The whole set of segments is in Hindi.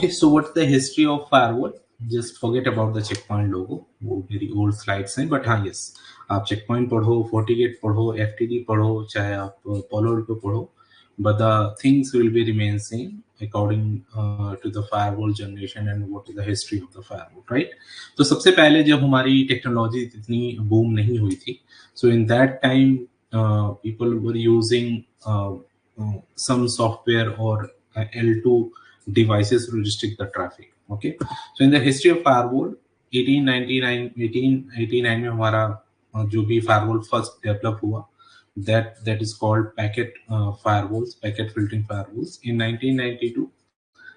Okay, so what's the history of firewall? Just forget about the checkpoint logo. वो मेरी old slides हैं, but हाँ yes, आप checkpoint पढ़ो, FortiGate पढ़ो, FTD पढ़ो, चाहे आप Palo Alto पढ़ो, but the things will be remain same according to the firewall generation and what is the history of the firewall, right? तो सबसे पहले जब हमारी टेक्नोलॉजी इतनी बूम नहीं हुई थी, so in that time people were using some software or L2 devices to restrict the traffic. Okay, so in the history of firewall 1889 में हमारा जो भी firewall first develop हुआ, that is called packet firewalls, packet filtering firewalls. In 1992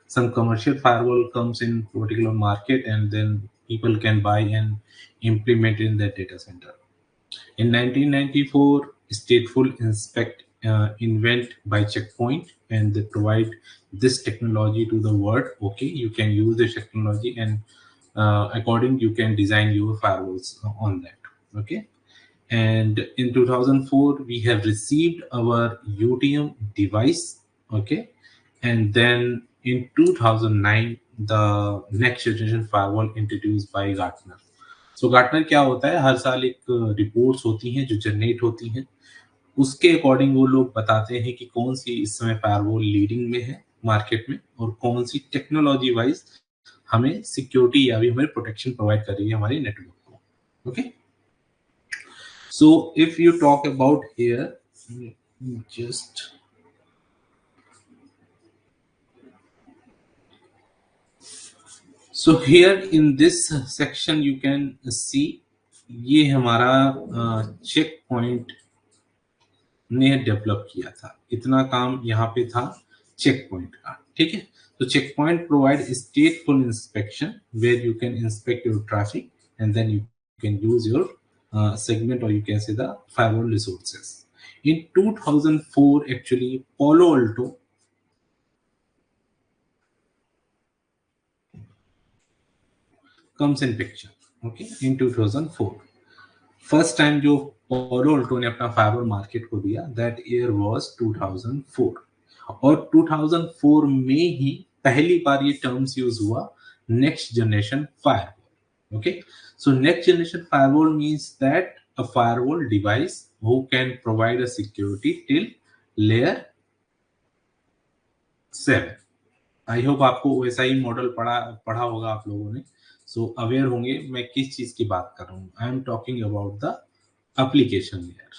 some commercial firewall comes in particular market, and then people can buy and implement it in their data center. In 1994, stateful inspect invent by Checkpoint, and they provide this technology to the world. Okay, you can use this technology, and according you can design your firewalls on that. Okay, and in 2004 we have received our UTM device. Okay, and then in 2009 the next generation firewall introduced by Gartner. So Gartner क्या होता है, हर साल एक रिपोर्ट्स होती हैं जो जनरेट होती हैं, उसके अकॉर्डिंग वो लोग बताते हैं कि कौन सी इस समय फायरवॉल लीडिंग में है मार्केट में और कौन सी टेक्नोलॉजी वाइज हमें सिक्योरिटी या भी हमें प्रोटेक्शन प्रोवाइड कर रही है हमारे नेटवर्क को. Okay, so if you talk about here just So here in this section you can see ये हमारा चेक पॉइंट ने डेवलप किया था. इतना काम यहाँ पे था चेक पॉइंट का. ठीक है, तो Check point provide stateful inspection where you can inspect your traffic and then you can use your segment, or you can say the firewall resources. In 2004 actually Palo Alto comes in picture. Okay, in 2004 first time जो Palo Alto ने अपना फायरवॉल मार्केट को दिया, दैट ईयर वाज 2004. और 2004 में ही पहली बार ये टर्म्स यूज हुआ next generation firewall. Okay, so next generation firewall means that a firewall device who can provide a security till layer 7. I hope आपको वैसा ही मॉडल पढ़ा होगा आप लोगों ने. सो अवेयर होंगे मैं किस चीज की बात कर रहा हूँ. I am talking about the application layer.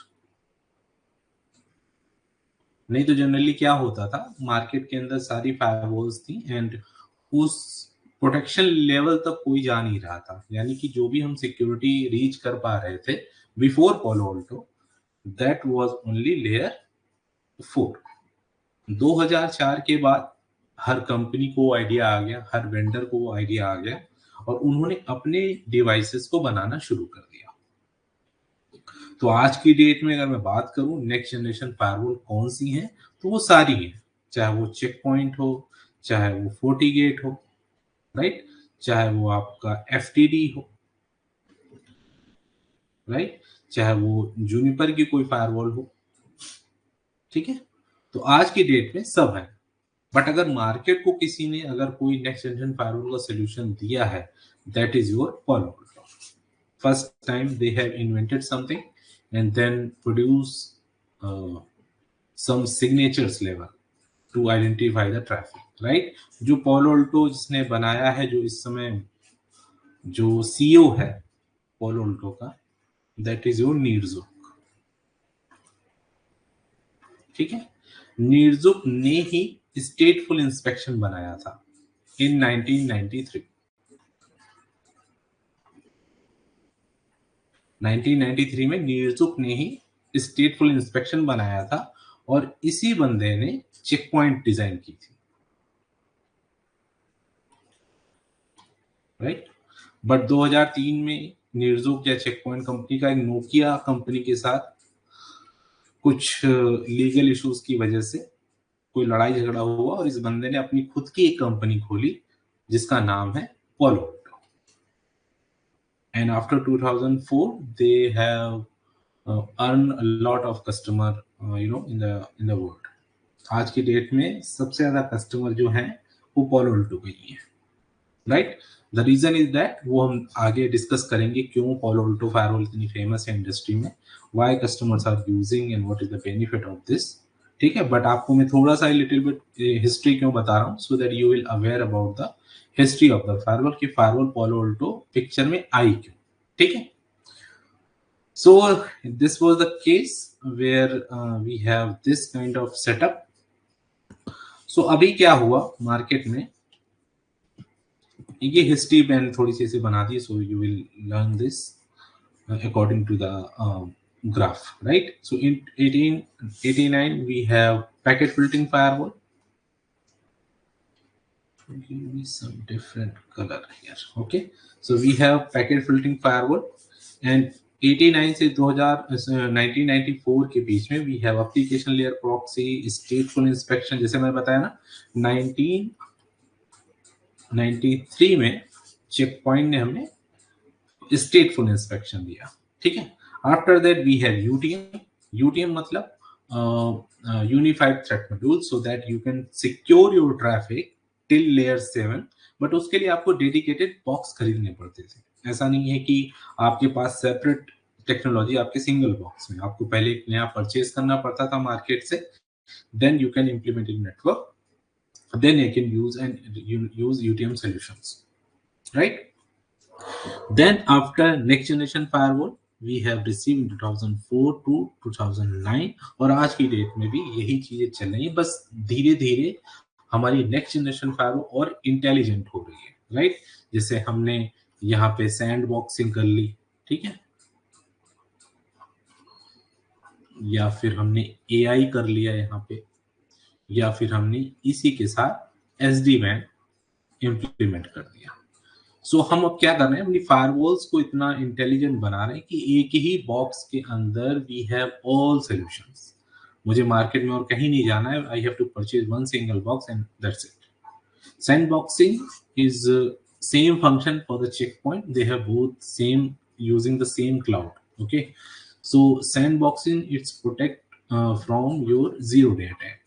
नहीं तो जनरली क्या होता था, मार्केट के अंदर सारी फायरवॉल्स थी एंड उस प्रोटेक्शन लेवल तक कोई जा नहीं रहा था. यानी कि जो भी हम सिक्योरिटी रीच कर पा रहे थे before Palo Alto, that was only layer 4. 2004 के बाद हर कंपनी को आइडिया आ गया, हर वेंडर को वो आइडिया आ गया और उन्होंने अपने डिवाइसेस को बनाना शुरू कर दिया. तो आज की डेट में अगर मैं बात करूं नेक्स्ट जनरेशन फायरवॉल कौन सी हैं, तो वो सारी हैं, चाहे वो चेक पॉइंट हो, चाहे वो FortiGate हो, राइट, चाहे वो आपका FTD हो, राइट, चाहे वो जूनिपर की कोई फायरवॉल हो. ठीक है, तो आज की डेट में सब है. बट अगर मार्केट को किसी ने अगर कोई नेक्स्ट जनरेशन फायरवॉल का सोल्यूशन दिया है, that is your Palo Alto. First time they have invented something and then produce some signatures level to identify the traffic, right? जो Palo Alto जिसने बनाया है, जो इस समय जो CEO है Palo Alto का, that is your Nirzuk. ठीक है, Nirzuk ने ही stateful inspection बनाया था in 1993. 1993 में Nirzuk ने ही स्टेटफुल इंस्पेक्शन बनाया था और इसी बंदे ने चेक पॉइंट डिजाइन की थी, राइट. बट 2003 में Nirzuk या चेक पॉइंट कंपनी का एक नोकिया कंपनी के साथ कुछ लीगल इश्यूज की वजह से कोई लड़ाई झगड़ा हुआ और इस बंदे ने अपनी खुद की एक कंपनी खोली जिसका नाम है Palo Alto. And after 2004 they have earned a lot of customer in the world. आज की डेट में सबसे ज्यादा कस्टमर जो हैं वो Palo Alto का ही है, right. The reason is that, वो हम आगे डिस्कस करेंगे क्यों Palo Alto फायरवॉल इतनी फेमस है इंडस्ट्री में, why customers are using and what is the benefit of this, ठीक है। बट आपको मैं थोड़ा सा लिटिल बिट हिस्ट्री क्यों बता रहा हूँ, सो that you will aware about the history of the firewall, कि फायरवॉल Palo Alto पिक्चर में आई क्यों, ठीक है। So this was the case where we have this kind of setup. So अभी क्या हुआ मार्केट में, ये हिस्ट्री मैंने थोड़ी सी ऐसे बना दी, so you will learn this according to the graph, right? So in 1889 we have packet filtering firewall. Give me some different color here. Okay, so we have packet filtering firewall, and 89 से 1994 के बीच में we have application layer proxy, stateful inspection. जैसे मैंने बताया ना, 1993 में चेक पॉइंट ने हमें स्टेटफुल इंस्पेक्शन दिया, ठीक है। After that we have UTM. UTM मतलब unified threat module, so that you can secure your traffic till layer 7, but उसके लिए आपको डेडिकेटेड बॉक्स खरीदने पड़ते थे। ऐसा नहीं है कि आपके पास सेपरेट टेक्नोलॉजी आपके सिंगल बॉक्स में, आपको पहले एक नया परचेज करना पड़ता था मार्केट से, then you can implement in network, then you can use UTM solutions, right? Then after next generation firewall we have received in 2004 to 2009, और आज की डेट में भी यही चीजें चल रही है, बस धीरे धीरे हमारी नेक्स्ट जनरेशन फायरवॉल और इंटेलिजेंट हो रही है, राइट। जैसे हमने यहाँ पे सैंड बॉक्सिंग कर ली, ठीक है, या फिर हमने AI कर लिया यहाँ पे, या फिर हमने इसी के साथ SD-WAN इम्प्लीमेंट कर दिया। सो हम अब क्या कर रहे हैं, अपनी फायरवॉल्स को इतना इंटेलिजेंट बना रहे हैं कि एक ही बॉक्स के अंदर वी हैव ऑल सॉल्यूशंस। मुझे मार्केट में और कहीं नहीं जाना है, I have to purchase one single box and that's it. Sandboxing is same function for the Check Point, they have both same using the same cloud, okay. So sandboxing it's protect from your zero day attack,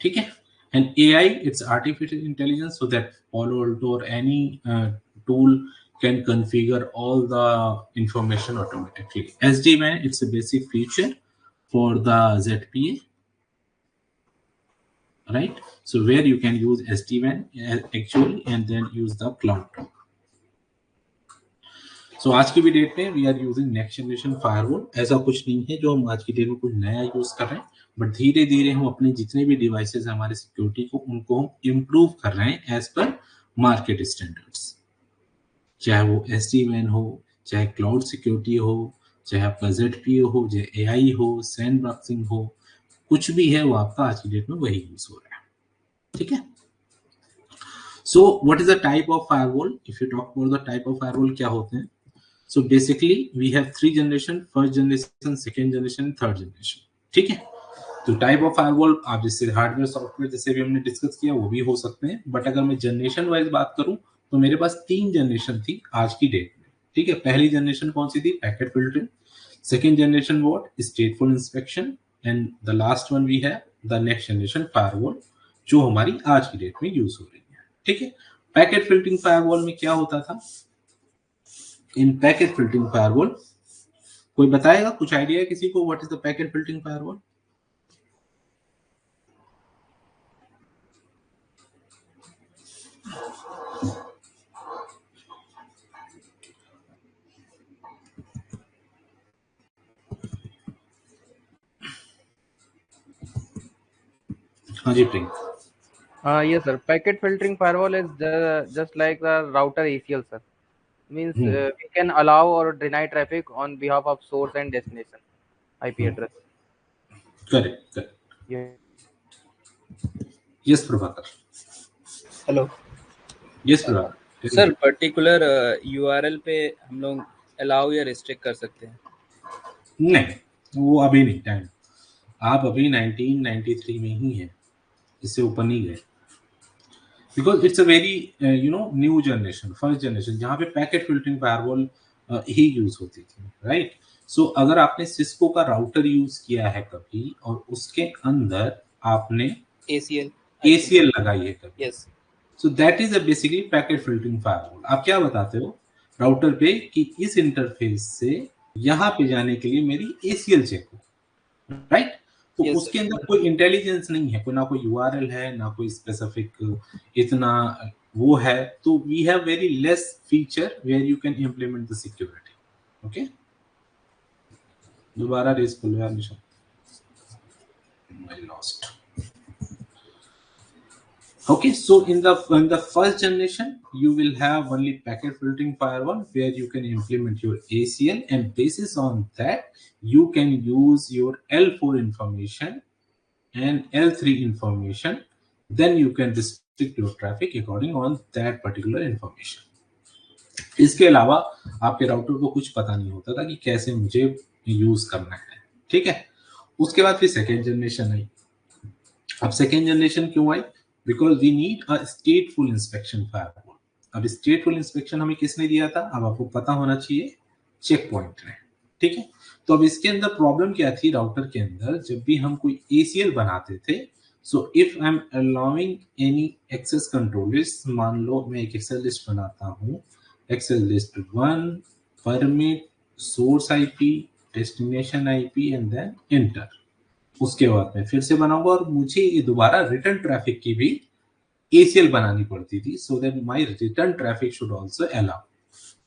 ठीक है। And AI, it's artificial intelligence, so that Palo Alto or any tool can configure all the information automatically. SD-WAN, it's a basic feature for the ZPA, right? So where you can use SD-WAN actually and then use the cloud. So आज की भी डेट में we are using next generation firewall. ऐसा कुछ नहीं है जो हम आज की डेट में कुछ नया यूज कर रहे हैं, बट धीरे धीरे हम अपने जितने भी डिवाइसेस हमारे सिक्योरिटी को, उनको हम इम्प्रूव कर रहे हैं एज पर मार्केट स्टैंडर्ड्स। चाहे वो SD-WAN हो, चाहे क्लाउड सिक्योरिटी हो, चाहे आपका ZPA हो, चाहे AI हो, सैंडबॉक्सिंग हो, कुछ भी है वो आपका आज की डेट में वही यूज हो रहा है, ठीक है। So what is the type of firewall? If you talk about the type of firewall, क्या होते हैं? So basically we have 3 generation, first generation, second generation, third generation, ठीक है। तो टाइप ऑफ फायरवॉल आप जैसे हार्डवेयर सॉफ्टवेयर जैसे भी हमने डिस्कस किया वो भी हो सकते हैं, बट अगर मैं जनरेशन वाइज बात करूं तो मेरे पास 3 जनरेशन थी आज की डेट में, ठीक है। पहली जनरेशन कौन सी थी? Packet filtering. Second generation what? Stateful inspection. And the last one we have the next generation firewall, जो हमारी आज की डेट में यूज हो रही है, ठीक है। पैकेट फिल्टरिंग फायरवॉल में क्या होता था? इन पैकेट फिल्टरिंग फायरवॉल, कोई बताएगा? कुछ आइडिया है किसी को what is the packet filtering firewall? हाँ जी प्रिंक। Yes, sir. Packet filtering firewall is just like the router ACL, sir. Means we can allow or deny traffic on behalf of source and destination IP address. Correct. Yeah. Yes, Prabhakar. Hello. Yes, Prabhakar. Sir particular URL पे हम लोग अलाउ या रिस्ट्रिक्ट कर सकते हैं? नहीं, वो अभी नहीं टाइम। आप अभी 1993 में ही है, इससे ऊपर नहीं गए, because it's a very new generation, first generation, जहाँ पे पैकेट फिल्टरिंग फायरवॉल ही यूज होती थी, राइट। सो अगर आपने सिस्को का राउटर यूज किया है कभी और उसके अंदर आपने ACL ACL लगाई है कभी, yes so that is a basically packet filtering firewall. आप क्या बताते हो राउटर पे कि इस इंटरफेस से यहाँ पे जाने के लिए मेरी ACL चेक हो, राइट। तो Yes, उसके अंदर कोई इंटेलिजेंस नहीं है, कोई ना कोई URL है ना कोई स्पेसिफिक इतना वो है, तो we have very less feature where you can implement the security. Okay, दोबारा रेस कर लो यार निशा, I lost. Okay, so in the first generation, you will have only packet filtering firewall where you can implement your ACL, and basis on that, you can use your L4 information and L3 information. Then you can restrict your traffic according on that particular information. इसके अलावा आपके राउटर को कुछ पता नहीं होता था कि कैसे मुझे यूज करना है, ठीक है। उसके बाद फिर सेकेंड जनरेशन आई। अब सेकेंड जनरेशन क्यों आई? Because we need a stateful inspection firewall. अब स्टेटफुल इंस्पेक्शन हमें किसने दिया था? अब आपको पता होना चाहिए, चेक पॉइंट ने, ठीक है। तो अब इसके अंदर प्रॉब्लम क्या थी राउटर के अंदर, जब भी हम कोई ACL बनाते थे, so if I am allowing any access control list, मान लो मैं एक एक्सेस लिस्ट बनाता हूँ, access list 1 permit source IP destination IP and then enter. उसके बाद मैं फिर से बनाऊंगा और मुझे ये दोबारा रिटर्न ट्रैफिक की भी ACL बनानी पड़ती थी, so that my return traffic should also allow.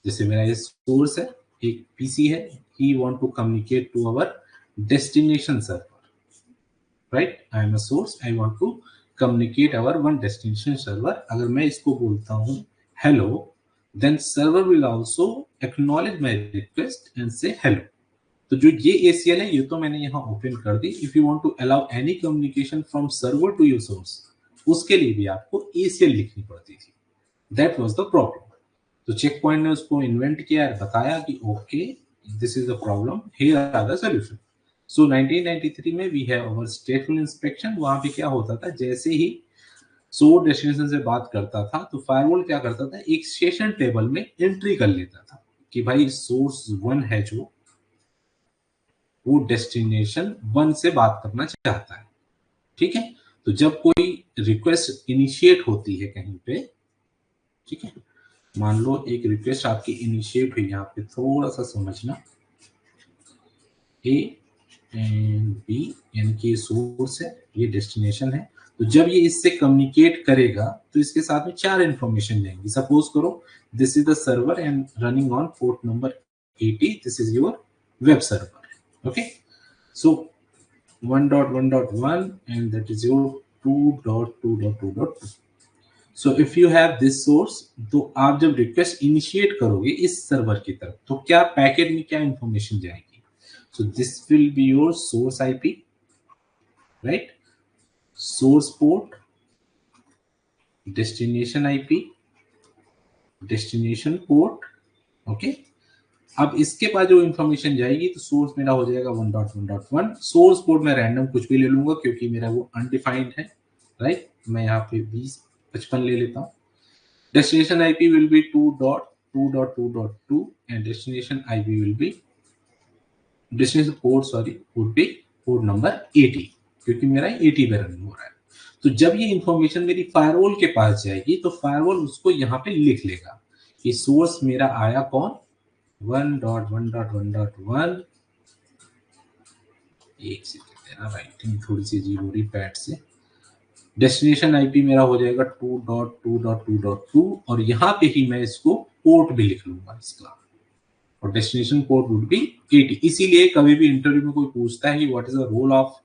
जैसे मेरा ये सोर्स है, एक PC है, he want to communicate to our destination server, right. I am a source, I want to communicate our one destination server. अगर मैं इसको बोलता हूं hello, then server will also acknowledge my request and say hello. तो जो ये ACL है, ये तो मैंने यहाँ ओपन कर दी। If you want to allow any communication from server to your source, उसके लिए भी आपको ACL लिखनी पड़ती थी। That was the problem. तो चेक पॉइंट ने उसको इन्वेंट किया और बताया कि okay, this is the problem, here are the solution. So 1993 में we have our stateful inspection. वहां पे क्या होता था, जैसे ही सोर्स डेस्टिनेशन से बात करता था तो फायरवॉल क्या करता था, एक सेशन टेबल में एंट्री कर लेता था कि भाई सोर्स 1 है जो, वो डेस्टिनेशन 1 से बात करना चाहता है, ठीक है। तो जब कोई रिक्वेस्ट इनिशिएट होती है कहीं पे, ठीक है, मान लो एक रिक्वेस्ट आपकी इनिशिएट हुई, यहाँ पे थोड़ा सा समझना, A एंड B यानी कि सोर्स है, ये डेस्टिनेशन है। तो जब ये इससे कम्युनिकेट करेगा तो इसके साथ में 4 इंफॉर्मेशन जाएंगी। सपोज करो this is the server and running on port number 80, this is your web server, okay. So 1.1.1 and that is your 2.2.2.2. So if you have this source, तो आप जब रिक्वेस्ट इनिशिएट करोगे इस सर्वर की तरफ, तो क्या पैकेट में क्या इंफॉर्मेशन जाएगी? So this will be your source IP, right? Source port, destination IP, destination port, okay? अब इसके बाद जो इंफॉर्मेशन जाएगी तो सोर्स मेरा हो जाएगा 1.1.1। सोर्स पोर्ट में रैंडम कुछ भी ले लूंगा क्योंकि मेरा वो अनडिफाइंड है, राइट। मैं यहाँ पे 2055 ले लेता हूँ। Destination IP will be 2.2.2.2 and destination IP will be destination port would be port number 80, क्योंकि मेरा 80 पे रन हो रहा है। तो जब ये इंफॉर्मेशन मेरी फायरवॉल के पास जाएगी तो फायरवॉल उसको यहाँ पे लिख लेगा कि सोर्स मेरा आया कौन, 1.1.1.1। एक सेकंड देना, राइटिंग थोड़ी सी अजीब हो रही पैड से। डेस्टिनेशन IP मेरा हो जाएगा 2.2.2.2 और यहाँ पे ही मैं इसको पोर्ट भी लिख लूंगा इसका, और डेस्टिनेशन पोर्ट वुड बी 80। इसीलिए कभी भी इंटरव्यू में कोई पूछता है कि what is the role of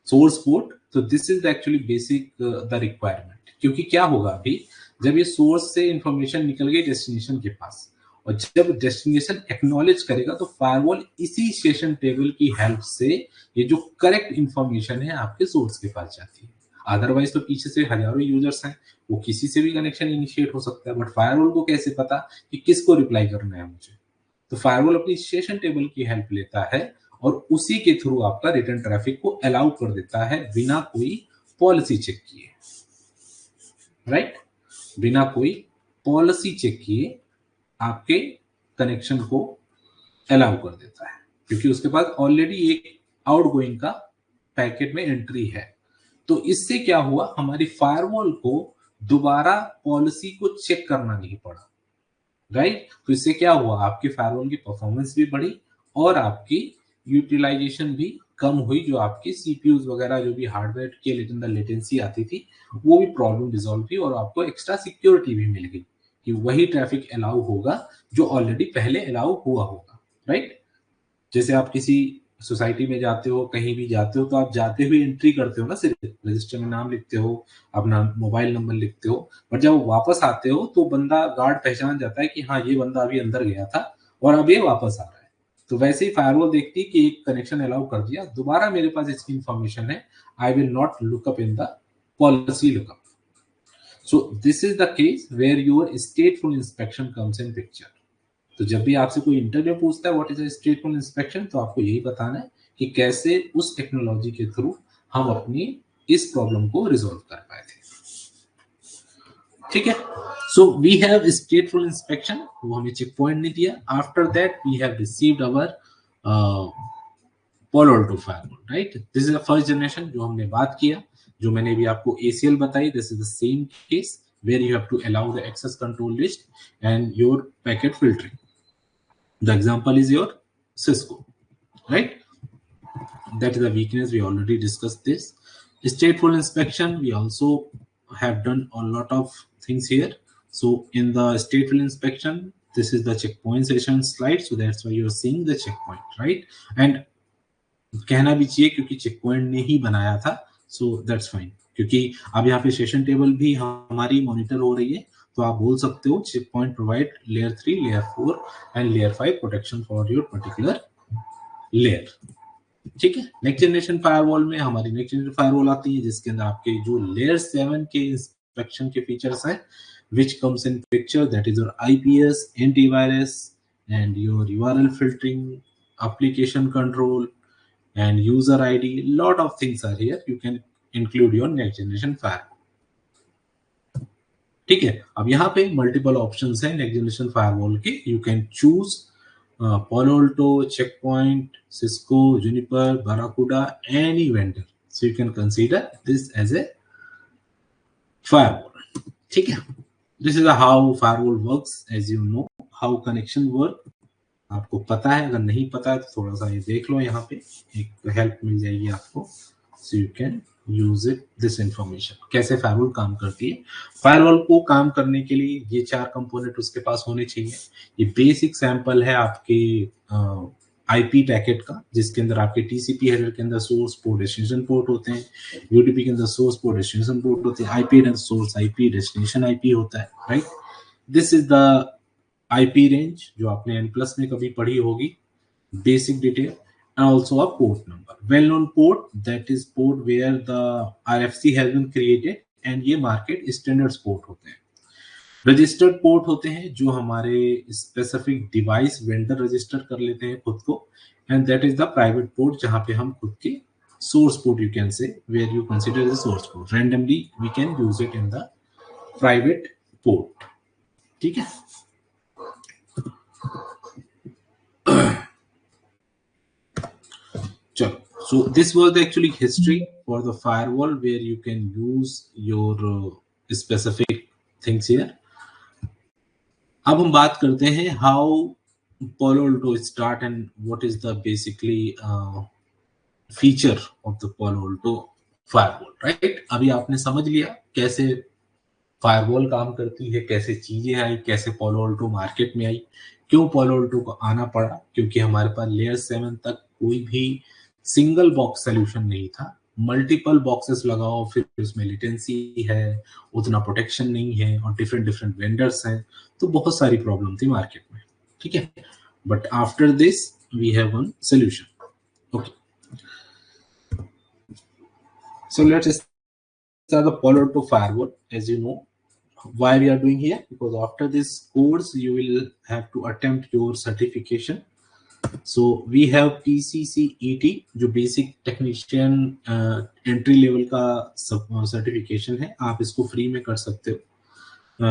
source port, तो this is actually basic the requirement. क्योंकि क्या होगा अभी, जब ये सोर्स से इंफॉर्मेशन निकल गई डेस्टिनेशन के पास और जब डेस्टिनेशन एक्नॉलेज करेगा तो फायरवॉल इसी सेशन टेबल की हेल्प से ये जो करेक्ट इंफॉर्मेशन है आपके सोर्स के पास जाती है। अदरवाइज तो पीछे से हजारों यूजर्स हैं, वो किसी से भी कनेक्शन इनिशिएट हो सकता है, बट फायरवॉल को कैसे पता कि किसको रिप्लाई करना है मुझे? तो फायरवॉल अपनी सेशन टेबल की हेल्प लेता है और उसी के थ्रू आपका रिटर्न ट्रैफिक को अलाउ कर देता है बिना कोई पॉलिसी चेक किए, राइट। बिना कोई पॉलिसी चेक किए आपके कनेक्शन को अलाउ कर देता है, क्योंकि उसके पास ऑलरेडी एक आउटगोइंग का पैकेट में एंट्री है। तो इससे क्या हुआ, हमारी फायरवॉल को दोबारा पॉलिसी को चेक करना नहीं पड़ा, राइट। तो इससे क्या हुआ, आपकी फायरवॉल की परफॉर्मेंस भी बढ़ी और आपकी यूटिलाइजेशन भी कम हुई। जो आपकी सीपीयूज वगैरह जो भी हार्डवेयर के अंदर लेटेंसी आती थी वो भी प्रॉब्लम रिजॉल्व हुई और आपको एक्स्ट्रा सिक्योरिटी भी मिल गई कि वही ट्रैफिक अलाउ होगा जो ऑलरेडी पहले अलाउ हुआ होगा, राइट। जैसे आप किसी सोसाइटी में जाते हो, कहीं भी जाते हो, तो आप जाते हुए एंट्री करते हो ना, सिर्फ रजिस्टर में नाम लिखते हो, अपना मोबाइल नंबर लिखते हो, पर जब वापस आते हो तो बंदा गार्ड पहचान जाता है कि हाँ ये बंदा अभी अंदर गया था और अब ये वापस आ रहा है। तो वैसे ही फायरवॉल देखती है कि एक कनेक्शन अलाउ कर दिया, दोबारा मेरे पास इसकी इंफॉर्मेशन है, I will not look up in the policy lookup. So this is the case where your stateful inspection comes in picture. तो जब भी आपसे कोई इंटरव्यू पूछता है what is a stateful inspection, तो आपको यही बताना है कि कैसे उस टेक्नोलॉजी के थ्रू हम अपनी इस प्रॉब्लम को रिजॉल्व कर पाए थे, ठीक है। So we have stateful inspection, वो हमें चेक पॉइंट नहीं दिया। After that we have received our Palo Alto firewall, right? This is the first generation जो हमने बात किया, जो मैंने भी आपको ACL बताई। This is the same case where you have to allow the access control list and your packet filtering. The example is your Cisco, right? That is the weakness. We already discussed this. Stateful inspection, we also have done a lot of things here. So in the stateful inspection, this is the checkpoint session slide. So that's why you're seeing the checkpoint, right? And कहना भी चाहिए क्योंकि चेक पॉइंट ने ही बनाया था, सो दैट्स फाइन। क्योंकि अब यहाँ पे सेशन टेबल भी हमारी मॉनिटर हो रही है, तो आप बोल सकते हो check point provide layer 3, layer 4 and layer 5 protection for your particular layer, ठीक है। नेक्स्ट जनरेशन फायरवॉल में हमारी नेक्स्ट जनरेशन फायरवॉल आती है जिसके अंदर आपके जो लेयर 7 के इंस्पेक्शन के फीचर्स हैं, which comes in picture, that is your IPS, antivirus and your URL filtering, application control and user ID. Lot of things are here. You can include your next generation firewall, ठीक है। अब यहाँ पे मल्टीपल ऑप्शंस हैं नेक्स्ट जनरेशन फायरवॉल के। You can choose Palo Alto, Checkpoint, Cisco, Juniper, Barracuda, any vendor. So you can consider this as a firewall, ठीक है। This is how firewall works, as you know how connection work. आपको पता है, अगर नहीं पता है तो थोड़ा सा ये देख लो, यहाँ पे एक हेल्प मिल जाएगी आपको। So you can use it this information, कैसे फायरवॉल काम करती है। फायरवॉल को काम करने के लिए ये 4 कंपोनेंट उसके पास होने चाहिए। ये बेसिक सैंपल है आपके आईपी पैकेट का, जिसके अंदर आपके टीसीपी हेडर के अंदर सोर्स पोर्ट डेस्टिनेशन पोर्ट होते हैं, यूडीपी के अंदर सोर्स पोर्ट डेस्टिनेशन पोर्ट होते हैं, IP header source IP destination IP होता है, right. This is the IP range जो आपने N+ में कभी पढ़ी होगी, basic detail, and also a port number, well known port, that is port where the RFC has been created and ये market standards port होते हैं। रजिस्टर्ड पोर्ट होते हैं जो हमारे स्पेसिफिक डिवाइस वेंडर रजिस्टर कर लेते हैं खुद को, and that is the private port जहां पे हम खुद के source port, you can say, where you consider the source port, randomly we can use it in the private port, ठीक है। चलो, so this was the actually history for the firewall where you can use your specific things here. अब हम बात करते हैं how Palo Alto start and what is the basically feature of the Palo Alto firewall, right? अभी आपने समझ लिया कैसे फायरवॉल काम करती है, कैसे चीजें आई, कैसे Palo Alto मार्केट में आई, क्यों Palo Alto को आना पड़ा, क्योंकि हमारे पास लेयर 7 तक कोई भी सिंगल बॉक्स सोल्यूशन नहीं था। मल्टीपल बॉक्सेस लगाओ, फिर उसमें लेटेंसी है, उतना प्रोटेक्शन नहीं है, और डिफरेंट डिफरेंट वेंडर्स हैं, तो बहुत सारी प्रॉब्लम थी मार्केट में, ठीक है। But after this we have one solution, okay. So let's start the Palo Alto firewall. As you know, why we are doing here, because after this course you will have to attempt your certification. So we have PCCET जो बेसिक टेक्नीशियन एंट्री लेवल का सर्टिफिकेशन है। आप इसको फ्री में कर सकते हो,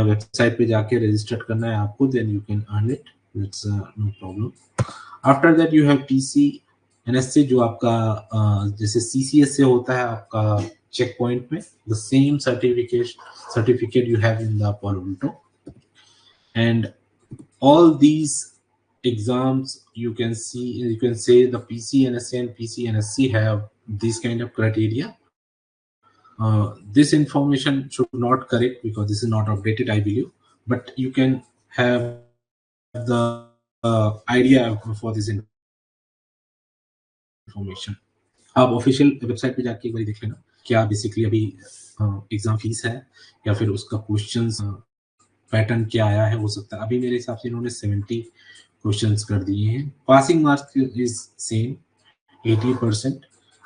वेबसाइट पे जाके रजिस्टर करना है आपको, then you can earn it, It's no problem. After that you have PC NSA जो आपका जैसे CCS से होता है आपका चेक पॉइंट में, the same certificate you have in the Palo Alto, and all these exams you can say the PC NSA and PC NSC have this kind of criteria. This information should not correct because this is not updated, I believe, but you can have the idea for this information. आप ऑफिशियल वेबसाइट पे जाके एक बार देख लेना क्या बेसिकली अभी एग्जाम फीस है या फिर उसका क्वेश्चंस पैटर्न क्या आया है, हो सकता है अभी मेरे हिसाब से इन्होंने 70 क्वेश्चंस कर दिए हैं. Passing marks is same 80%.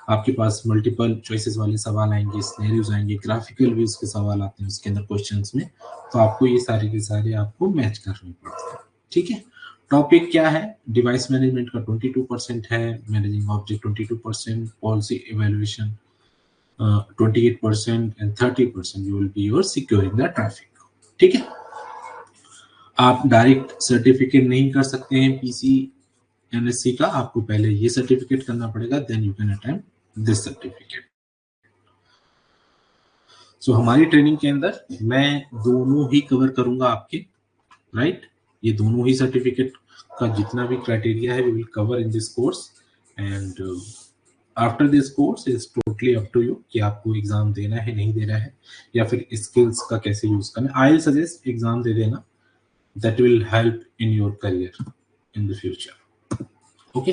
आपके पास मल्टीपल चॉइसेस वाले सवाल आएंगे, सिनेरियोज आएंगे, ग्राफिकल व्यूज के सवाल आते हैं उसके अंदर क्वेश्चंस में, तो आपको ये सारे के सारे आपको मैच करने पड़ते हैं. ठीक है. टॉपिक क्या है? डिवाइस मैनेजमेंट का 22% है, managing object 22%, policy evaluation 28% and 30% you will be your securing the traffic. ठीक है. आप डायरेक्ट सर्टिफिकेट नहीं कर सकते हैं पीसी एनएससी का, आपको पहले ये सर्टिफिकेट करना पड़ेगा, then you can attempt this certificate. So हमारी ट्रेनिंग के अंदर मैं दोनों ही कवर करूंगा आपके, राइट. ये दोनों ही सर्टिफिकेट का जितना भी क्राइटेरिया है we will cover in this course, and after this course is totally up to you कि आपको एग्जाम देना है नहीं देना है, या फिर स्किल्स का कैसे यूज करना है. आई विल सजेस्ट एग्जाम दे देना, that will help in your career in the future. Okay.